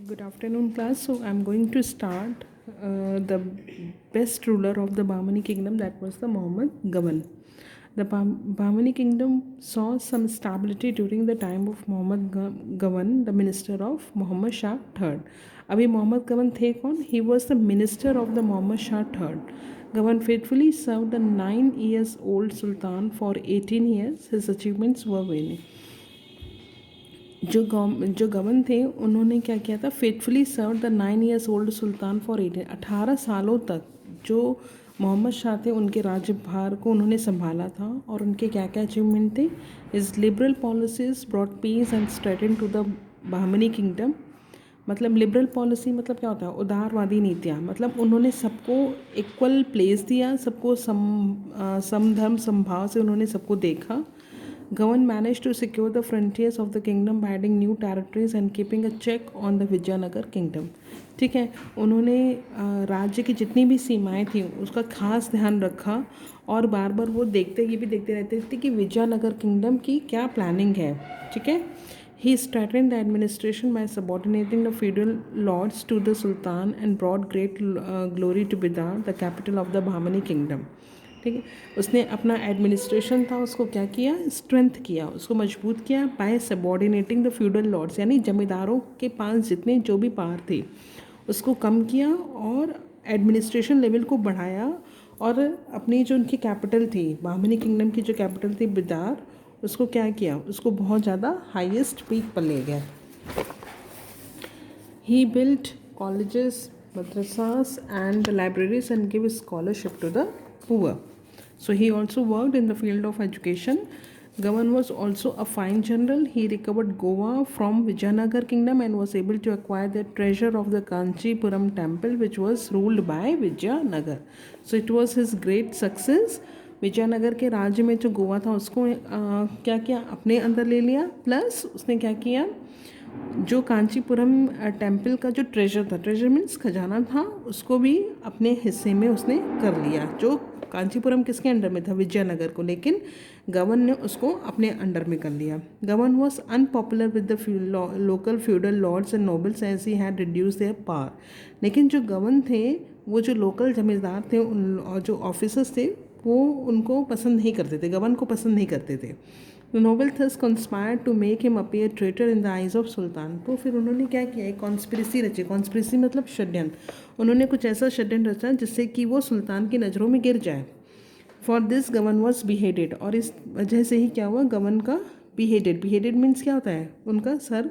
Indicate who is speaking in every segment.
Speaker 1: Good afternoon, class. So I'm going to start the best ruler of the Bahmani kingdom, that was the Muhammad Gawan. The Bahmani kingdom saw some stability during the time of Muhammad Gawan, the minister of Muhammad Shah III. अभी मोहम्मद गवन थे कौन? He was the minister of the Muhammad Shah III. Gawan faithfully served the 9 years old Sultan for 18 years. His achievements were many. जो govern थे उन्होंने क्या किया था? Faithfully serve the 9 years old sultan for 18 सालों तक जो मोहम्मद शाह थे उनके राज्यभार को उन्होंने संभाला था। और उनके क्या क्या अचीवमेंट थे? His liberal policies brought peace and strength to the Bahmani kingdom. मतलब लिबरल पॉलिसी मतलब क्या होता है? उदारवादी नीतियाँ। मतलब उन्होंने सबको इक्वल प्लेस दिया, सबको समधर्म समभाव से उन्होंने सबको देखा। Gawan managed to secure the frontiers of the kingdom by adding new territories and keeping a check on the Vijayanagar kingdom। ठीक है, उन्होंने राज्य की जितनी भी सीमाएं थी उसका खास ध्यान रखा और बार बार वो ये भी देखते रहते थे कि विजयनगर किंगडम की क्या प्लानिंग है। ठीक है, he strengthened the administration by subordinating the feudal lords to the sultan and brought great glory to Bidar, the capital of the Bahmani kingdom। ठीक है, उसने अपना एडमिनिस्ट्रेशन था उसको क्या किया? स्ट्रेंथ किया, उसको मजबूत किया by subordinating the feudal lords, यानी जमींदारों के पास जितने जो भी पावर थे उसको कम किया और एडमिनिस्ट्रेशन लेवल को बढ़ाया। और अपनी जो उनकी कैपिटल थी, बाहमनी किंगडम की जो कैपिटल थी बिदार, उसको क्या किया? उसको बहुत ज़्यादा हाईएस्ट पीक पर ले गया। He built colleges, madrasas and libraries and give scholarship to the poor. So he also worked in the field of education. Gawan was also a fine general. He recovered Goa from Vijayanagar kingdom and was able to acquire the treasure of the Kanchipuram temple, which was ruled by Vijayanagar. So it was his great success. Vijayanagar के राज्य में जो गोवा था उसको क्या किया? अपने अंदर ले लिया। प्लस उसने क्या किया? जो कांचीपुरम टेम्पल का जो ट्रेजर था, ट्रेजर मीन्स खजाना था, उसको भी अपने हिस्से में उसने कर लिया। जो कांचीपुरम किसके अंडर में था? विजयनगर को, लेकिन गवर्न ने उसको अपने अंडर में कर लिया। Govern was unpopular with the local feudal lords and nobles as he had reduce their power. लेकिन जो गवर्न थे, वो जो लोकल जमींदार थे और जो ऑफिसर्स थे वो उनको पसंद नहीं करते थे, गवर्न को पसंद नहीं करते थे। Noble thus conspired to make him appear traitor in the eyes of sultan. तो फिर उन्होंने क्या किया? एक कॉन्स्पिरेसी रची। कॉन्स्पिरेसी मतलब षड्यंत्र। उन्होंने कुछ ऐसा षड्यंत्र रचा जिससे कि वो सुल्तान की नज़रों में गिर जाए। For this govern was beheaded, और इस वजह से ही क्या हुआ? गवर्न का बिहेडेड। बिहेडेड मीन्स क्या होता है? उनका सर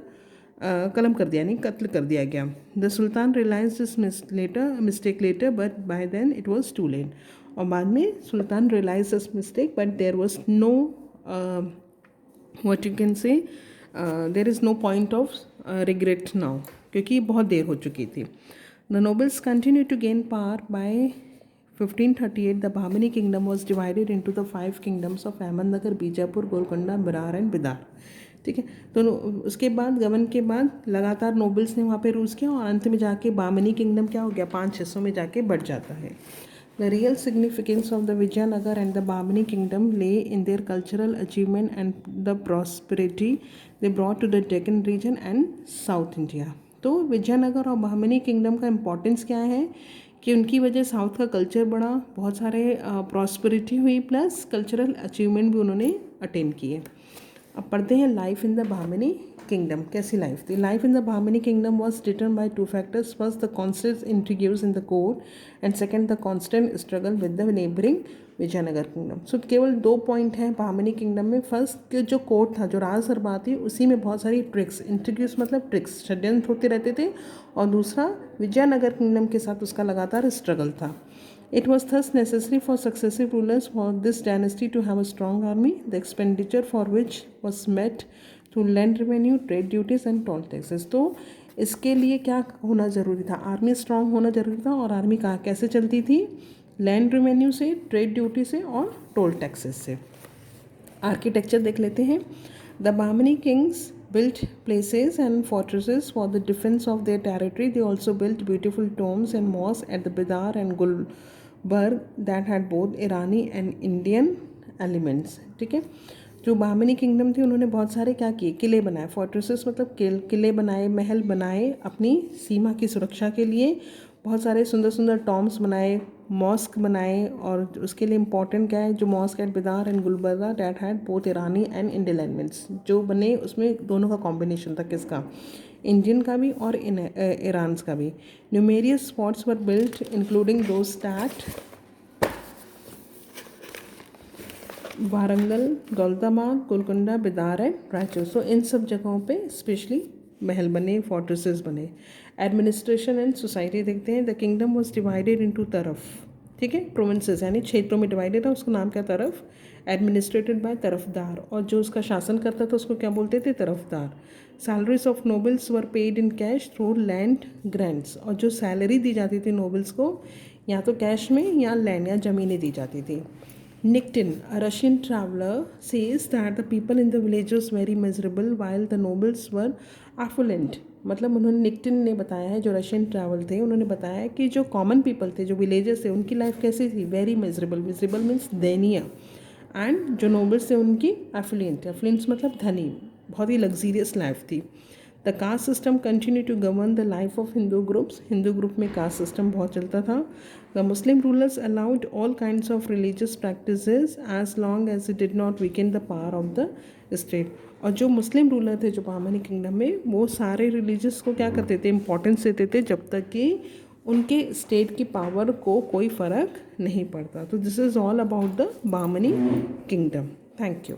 Speaker 1: कलम कर दिया, यानी कत्ल कर दिया गया। The sultan realise this mistake later but by then it was too late. और बाद में sultan realise this mistake but there was no what you can say there is no point of regret now, क्योंकि बहुत देर हो चुकी थी। The nobles continued to gain power by 1538. The Bahmani kingdom was divided into the 5 kingdoms of Ahmednagar, Bijapur, Golconda, बिरार and Bidar. ठीक है, तो उसके बाद गवर्न के बाद लगातार नोबल्स ने वहाँ पे रूल्स किया और अंत में जाके बाहमनी किंगडम क्या हो गया? 5 हिस्सों में जाके बढ़ जाता है। The real significance of the Vijayanagar and the Bahmani kingdom lay in their cultural achievement and the prosperity they brought to the Deccan region and South India। तो विजयनगर और बाहमनी किंगडम का इम्पोर्टेंस क्या है कि उनकी वजह साउथ का कल्चर बढ़ा, बहुत सारे प्रॉस्पेरिटी हुई, प्लस कल्चरल अचीवमेंट भी उन्होंने अटेन किए। अब पढ़ते हैं life in the Bahmani kingdom. कैसी लाइफ थी? Life in the Bahmani kingdom was determined by 2 factors. First the constant intrigues in the court and second the constant struggle with the neighbouring Vijayanagar kingdom. So केवल 2 point हैं Bahmani kingdom में। First जो court था, जो राज दरबार थी, उसी में बहुत सारी ट्रिक्स, इंट्रोड्यूस मतलब ट्रिक्स, षड्यंत्र होते रहते थे। और दूसरा विजयनगर किंगडम के साथ उसका लगातार स्ट्रगल था। It was thus necessary for successive rulers for this dynasty to have a strong army, the expenditure for which was met through land revenue, trade duties and toll taxes। तो इसके लिए क्या होना ज़रूरी था? आर्मी स्ट्रांग होना ज़रूरी था। और आर्मी कहाँ कैसे चलती थी? लैंड रेवेन्यू से, ट्रेड ड्यूटी से और टोल टैक्सेस से। आर्किटेक्चर देख लेते हैं। The Bahmani kings built places and fortresses for the defense of their territory. They also built beautiful tombs and mosques at the Bidar and Gulbarg that had both Irani and Indian elements। ठीक है, जो बाहमनी kingdom थी उन्होंने बहुत सारे क्या किए, किले बनाए, फोर्ट्रेसेस मतलब किले बनाए, महल बनाए अपनी सीमा की सुरक्षा के लिए। बहुत सारे सुंदर सुंदर टॉम्स बनाए, मॉस्क बनाए, और उसके लिए इम्पॉर्टेंट क्या है, जो mosque at Bidar and Gulbarga that had both Irani and Indian elements, जो बने उसमें दोनों का कॉम्बिनेशन था, किसका, इंडियन का भी और ईरान का भी। Numerous spots were built including those that Warangal, Daulatabad, Golconda, Bidar and Raichur. So इन सब जगहों पे स्पेशली महल बने, फोर्ट्रेसेस बने। एडमिनिस्ट्रेशन एंड सोसाइटी देखते हैं। The kingdom was divided into तरफ, ठीक है, प्रोविंसेस यानी क्षेत्रों में डिवाइडेड था, उसका नाम क्या, तरफ। एडमिनिस्ट्रेटेड बाय तरफदार, और जो उसका शासन करता था उसको क्या बोलते थे, तरफदार। Salaries of nobles were paid in cash through land grants, और जो सैलरी दी जाती थी नोबल्स को या तो कैश में या लैंड या ज़मीनें दी जाती थी। Nickton, a Russian traveler, says that the people in the village was very miserable while the nobles were affluent. मतलब उन्होंने, निक्टन ने बताया है, जो रशियन ट्रैवल थे उन्होंने बताया कि जो कॉमन पीपल थे, जो विलेजर्स थे, उनकी लाइफ कैसी थी, वेरी मिजरेबल। मिजरेबल मीन्स दयनीय। एंड जो नोबल्स थे उनकी एफ्लुएंट, एफ्लुएंट्स मतलब धनी, बहुत ही लग्जीरियस लाइफ थी। The caste system continue to govern the life of Hindu groups, Hindu group में कास्ट सिस्टम बहुत चलता था। The Muslim rulers allowed all kinds of religious practices as long as it did not weaken the power of the state. और जो मुस्लिम ruler थे जो बाहमनी kingdom में, वो सारे रिलीजियस को क्या करते थे, इंपॉर्टेंस देते थे, जब तक कि उनके स्टेट की पावर को कोई फ़र्क नहीं पड़ता। तो this is all about the Bahmani kingdom. Thank you.